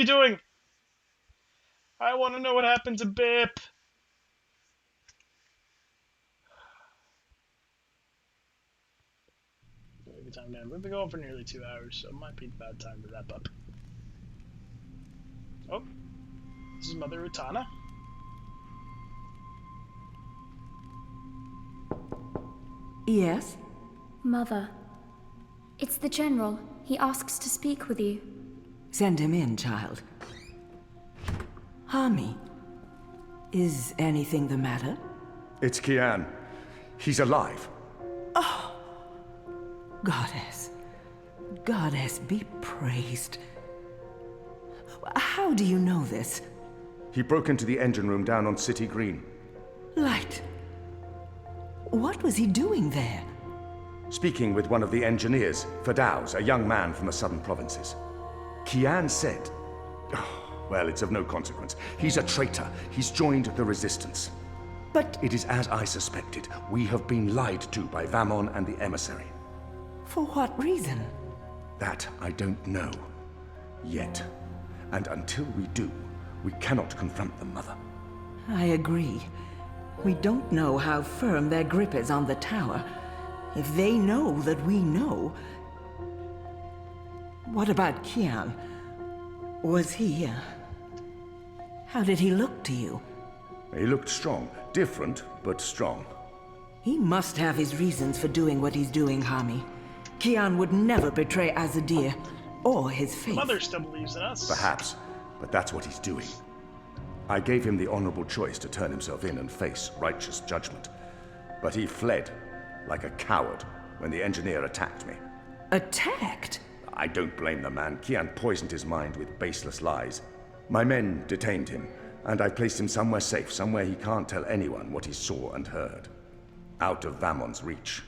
you doing? I want to know what happened to Bip. Maybe time to. We've been going for nearly 2 hours, so it might be about time to wrap up. Oh, this is Mother Utana. Yes? Mother. It's the General. He asks to speak with you. Send him in, child. Hami, is anything the matter? It's Kian. He's alive. Goddess. Goddess be praised. How do you know this? He broke into the engine room down on City Green. Light. What was he doing there? Speaking with one of the engineers, Fadaus, a young man from the southern provinces. Kian said... Oh, well, it's of no consequence. He's a traitor. He's joined the resistance. But It is as I suspected. We have been lied to by Vamon and the emissary. for what reason? That I don't know. Yet. And until we do, we cannot confront them, Mother. I agree. We don't know how firm their grip is on the tower. If they know that we know... What about Kian? Was he... How did he look to you? He looked strong. Different, but strong. He must have his reasons for doing what he's doing, Hami. Kian would never betray Azadir or his faith. Mother still believes in us. Perhaps, but that's what he's doing. I gave him the honorable choice to turn himself in and face righteous judgment. But he fled, like a coward, when the engineer attacked me. Attacked? I don't blame the man. Kian poisoned his mind with baseless lies. My men detained him, and I placed him somewhere safe, somewhere he can't tell anyone what he saw and heard. Out of Vamon's reach.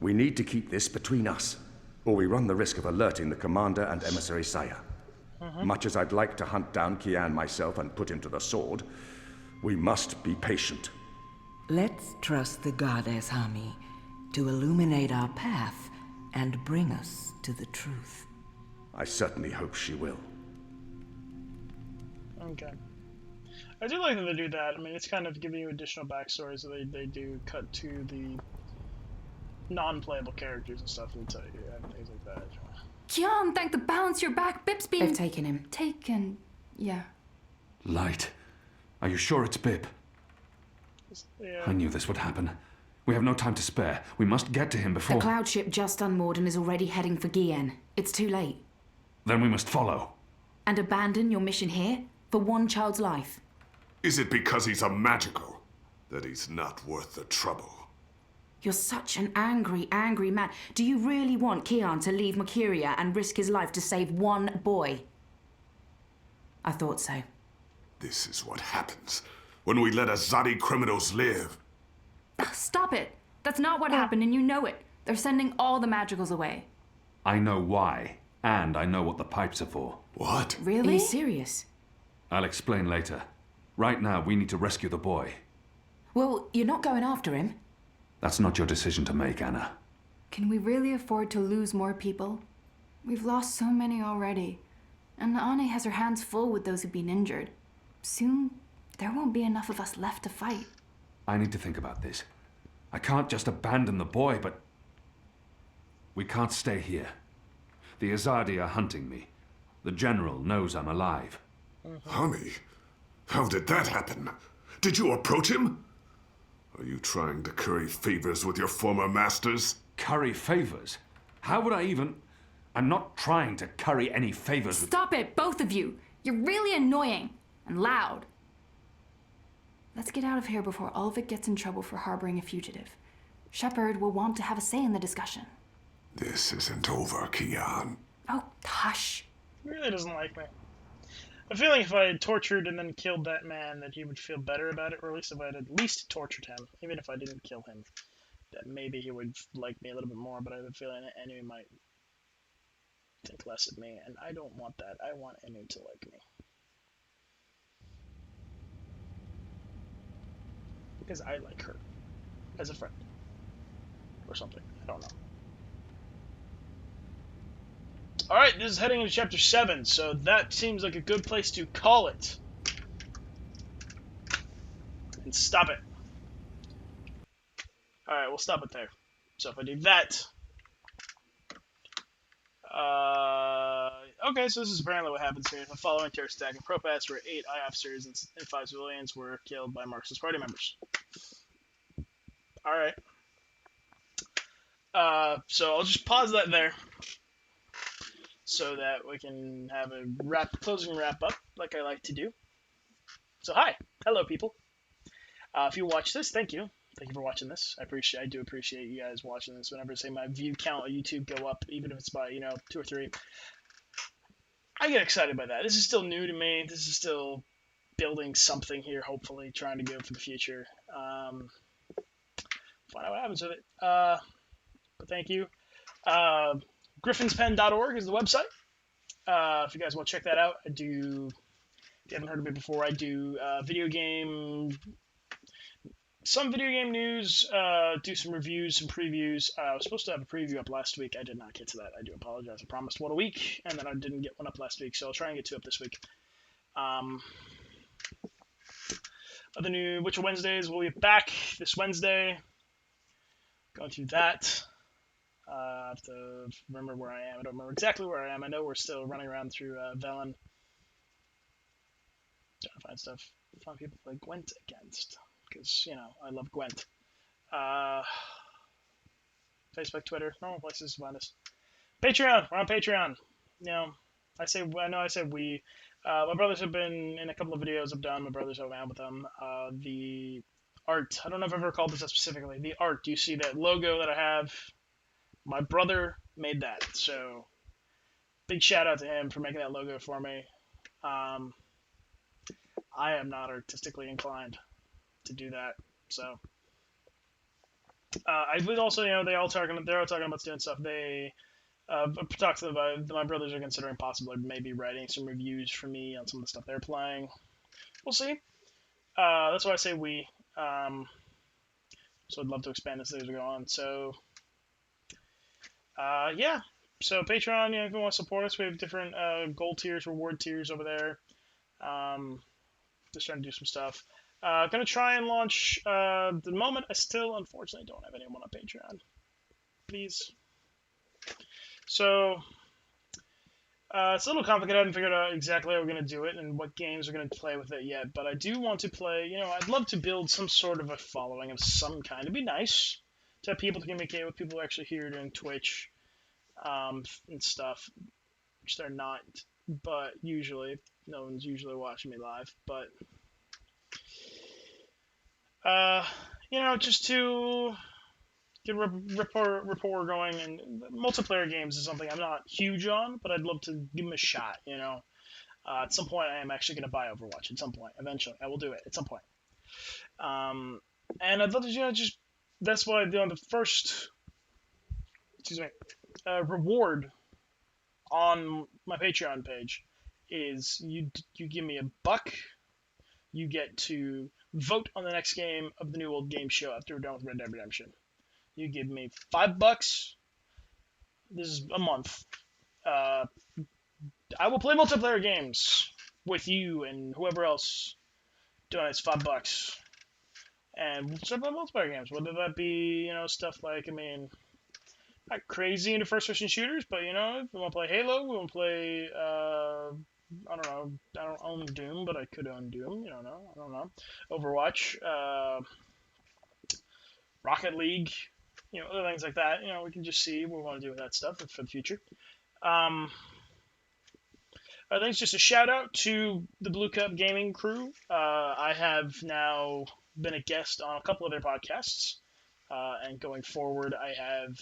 We need to keep this between us, or we run the risk of alerting the commander and emissary Saya. Much as I'd like to hunt down Kian myself and put him to the sword, we must be patient. Let's trust the goddess, Hami, to illuminate our path and bring us to the truth. I certainly hope she will. Okay. I do like that they do that. I mean, it's kind of giving you additional backstories that they do cut to the non-playable characters and stuff and things like that. Kian, thank the balance you're back. Bip's been... They've taken him. Taken... yeah. Light. Are you sure it's Bip? Yeah. I knew this would happen. We have no time to spare. We must get to him The before... cloud ship just unmoored and is already heading for Gien. It's too late. Then we must follow. And abandon your mission here for one child's life. Is it because he's a magical that he's not worth the trouble? You're such an angry, angry man. Do you really want Kian to leave Mercuria and risk his life to save one boy? I thought so. This is what happens when we let Azadi criminals live. Stop it! That's not what happened, and you know it. They're sending all the magicals away. I know why, and I know what the pipes are for. What? Are Really? you serious? I'll explain later. Right now, we need to rescue the boy. Well, you're not going after him. That's not your decision to make, Anna. Can we really afford to lose more people? We've lost so many already. And Ane has her hands full with those who've been injured. Soon, there won't be enough of us left to fight. I need to think about this. I can't just abandon the boy, but... We can't stay here. The Azadi are hunting me. The General knows I'm alive. Honey, how did that happen? Did you approach him? Are you trying to curry favors with your former masters? Curry favors? How would I even... I'm not trying to curry any favors with... Stop it, both of you! You're really annoying and loud. Let's get out of here before Ulvik gets in trouble for harboring a fugitive. Shepard will want to have a say in the discussion. This isn't over, Kian. Oh, hush. He really doesn't like me. I feel like if I had tortured and then killed that man, that he would feel better about it, or at least if I had at least tortured him, even if I didn't kill him, that maybe he would like me a little bit more, but I have a feeling that enemy might think less of me, and I don't want that. I want Enu to like me. Because I like her. As a friend. Or something. I don't know. Alright, this is heading into Chapter 7, so that seems like a good place to call it. And stop it. Alright, we'll stop it there. So if I do that... okay, so this is apparently what happens here. The following terrorist attack in Propass, where 8 I officers and 5 civilians were killed by Marxist Party members. Alright. So I'll just pause that there, so that we can have a closing wrap up, like I like to do. So hi, hello people. If you watch this, thank you. Thank you for watching this. I do appreciate you guys watching this. Whenever I say my view count on YouTube go up, even if it's by 2 or 3, I get excited by that. This is still new to me. This is still building something here. Hopefully, trying to go for the future. Find out what happens with it. But thank you. Gryphonspen.org is the website. If you guys want to check that out, if you haven't heard of me before, I do some video game news, do some reviews, some previews. I was supposed to have a preview up last week. I did not get to that. I do apologize. I promised one a week, and then I didn't get one up last week, so I'll try and get two up this week. Other new Witcher Wednesdays, we'll be back this Wednesday. Going through that. I have to remember where I am. I don't remember exactly where I am. I know we're still running around through Velen. Trying to find stuff. Find people to play Gwent against. Because, I love Gwent. Facebook, Twitter, normal places to find us. Patreon! We're on Patreon. I said we. My brothers have been in a couple of videos I've done. My brothers have out with them. The art. I don't know if I've ever called this up specifically. The art. Do you see that logo that I have? My brother made that. So, big shout out to him for making that logo for me. I am not artistically inclined to do that. So, I would also, they're all talking about doing stuff. They talked to them. My brothers are considering possibly maybe writing some reviews for me on some of the stuff they're playing. We'll see. That's why I say we. So I'd love to expand this as we go on. So, yeah. So Patreon, if you want to support us, we have different gold tiers, reward tiers over there. Just trying to do some stuff. Gonna try and launch. The moment I still, unfortunately, don't have anyone on Patreon. Please. So, it's a little complicated. I haven't figured out exactly how we're gonna do it and what games we're gonna play with it yet. But I do want to play. I'd love to build some sort of a following of some kind. It'd be nice to have people to communicate with, people who are actually here doing Twitch, and stuff, which they're not. But usually, no one's usually watching me live. But just to get rapport going, and multiplayer games is something I'm not huge on, but I'd love to give them a shot. At some point I am actually going to buy Overwatch. At some point, eventually, I will do it. At some point, and I'd love to, just that's why the first, reward on my Patreon page is you give me $1. You get to vote on the next game of the new old game show after we're done with Red Dead Redemption. You give me $5. This is a month. I will play multiplayer games with you and whoever else donates $5. And we'll start playing multiplayer games. Whether that be, stuff like, not crazy into first-person shooters, but, if we want to play Halo, we want to play, I don't know, I don't own Doom, but I could own Doom, I don't know. Overwatch, Rocket League, other things like that. We can just see what we want to do with that stuff for the future. I think it's just a shout out to the Blue Cup Gaming crew. I have now been a guest on a couple of their podcasts, and going forward, I have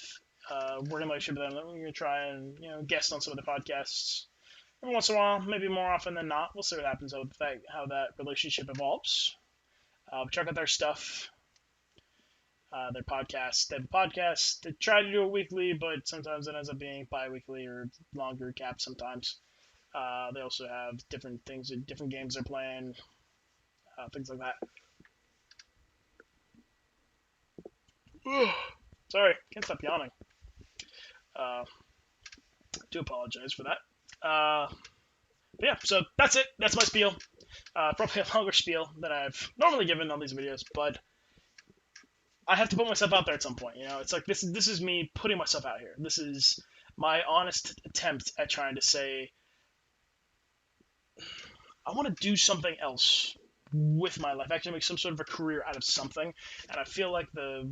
working relationship with them. We're going to try and guest on some of the podcasts every once in a while, maybe more often than not. We'll see what happens with how that relationship evolves. Check out their stuff. Their podcasts. They have a podcast. They try to do it weekly, but sometimes it ends up being bi-weekly or longer caps sometimes. They also have different things, different games they're playing, things like that. Sorry, can't stop yawning. do apologize for that. But yeah, so that's it. That's my spiel. Probably a longer spiel than I've normally given on these videos, but I have to put myself out there at some point. You know, it's like this is me putting myself out here. This is my honest attempt at trying to say I want to do something else with my life, actually make some sort of a career out of something. And I feel like the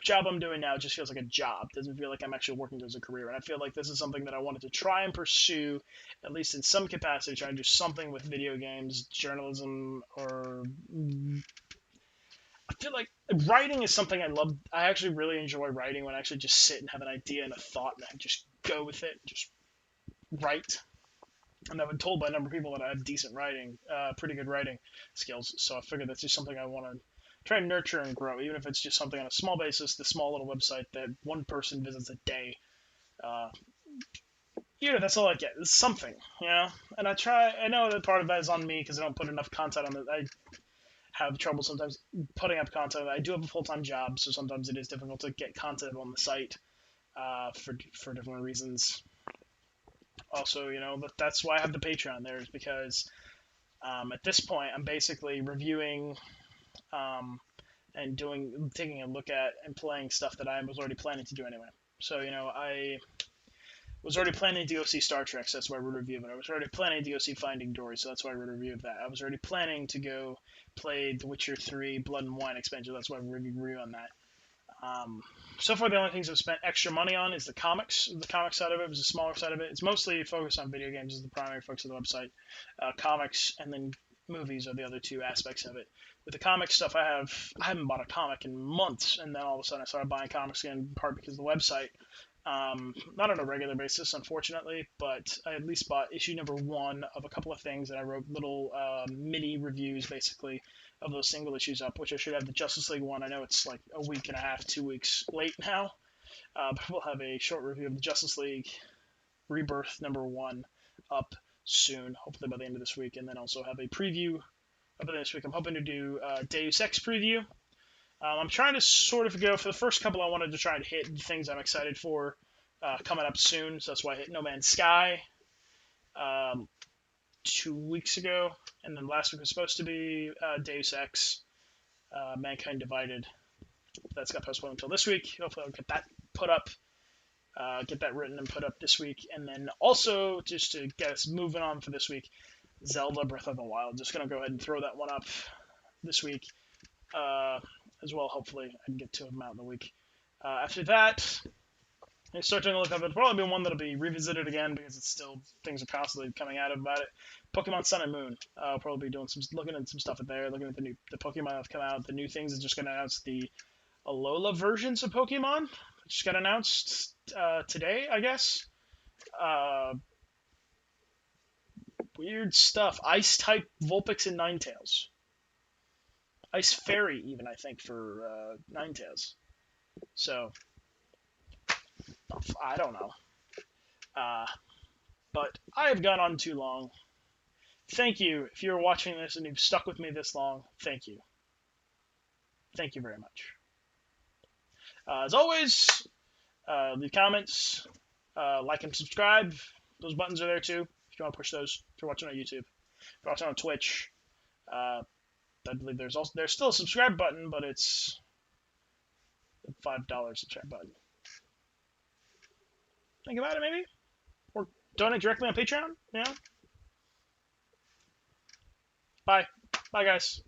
job I'm doing now just feels like a job. It doesn't feel like I'm actually working towards a career. And I feel like this is something that I wanted to try and pursue, at least in some capacity, try and do something with video games, journalism, or I feel like writing is something I love. I actually really enjoy writing when I actually just sit and have an idea and a thought and I just go with it, just write. And I've been told by a number of people that I have decent writing, pretty good writing skills. So I figured that's just something I want to try and nurture and grow, even if it's just something on a small basis, the small little website that one person visits a day. That's all I get. It's something, you know? And I know that part of that is on me because I don't put enough content on it. I have trouble sometimes putting up content. I do have a full-time job, so sometimes it is difficult to get content on the site for different reasons. Also, but that's why I have the Patreon there, is because at this point I'm basically reviewing and taking a look at and playing stuff that I was already planning to do anyway. So, I was already planning to go see Star Trek, so that's why I wrote a review of it. I was already planning to go see Finding Dory, so that's why I wrote a review of that. I was already planning to go play The Witcher 3 Blood and Wine expansion, that's why I wrote a review on that. So far, the only things I've spent extra money on is the comics. The comic side of it was the smaller side of it. It's mostly focused on video games, is the primary focus of the website. Comics and then movies are the other two aspects of it. With the comic stuff, I haven't bought a comic in months, and then all of a sudden I started buying comics again, in part because of the website. Not on a regular basis, unfortunately, but I at least bought issue number 1 of a couple of things, and I wrote little mini reviews, basically, of those single issues up, which I should have the Justice League one. I know it's like a week and a half, 2 weeks late now, but we'll have a short review of the Justice League Rebirth number 1 up soon, hopefully by the end of this week, and then also have a preview of the end of this week. I'm hoping to do a Deus Ex preview. I'm trying to sort of go for the first couple. I wanted to try and hit the things I'm excited for coming up soon. So that's why I hit No Man's Sky 2 weeks ago, and then last week was supposed to be Deus Ex, Mankind Divided. That's got postponed until this week. Hopefully I'll get that put up, get that written and put up this week, and then also just to get us moving on for this week, Zelda Breath of the Wild. Just gonna go ahead and throw that one up this week. As well, hopefully I can get to them out in the week. After that, I start taking a look up. It'll probably be one that'll be revisited again because it's still things are constantly coming out about it. Pokemon Sun and Moon. I'll probably be doing looking at some stuff in there, looking at the Pokemon that have come out. The new things is just going to announce the Alola versions of Pokemon. It just got announced today, I guess. Weird stuff. Ice type Vulpix and Ninetales. Ice Fairy, even, I think, for Ninetales. So, I don't know. But I have gone on too long. Thank you. If you're watching this and you've stuck with me this long, thank you. Thank you very much. As always, leave comments, like and subscribe. Those buttons are there too, if you want to push those. If you're watching on YouTube. If you're watching on Twitch, I believe there's still a subscribe button, but it's a $5 subscribe button. Think about it, maybe, or donate directly on Patreon. Bye, guys.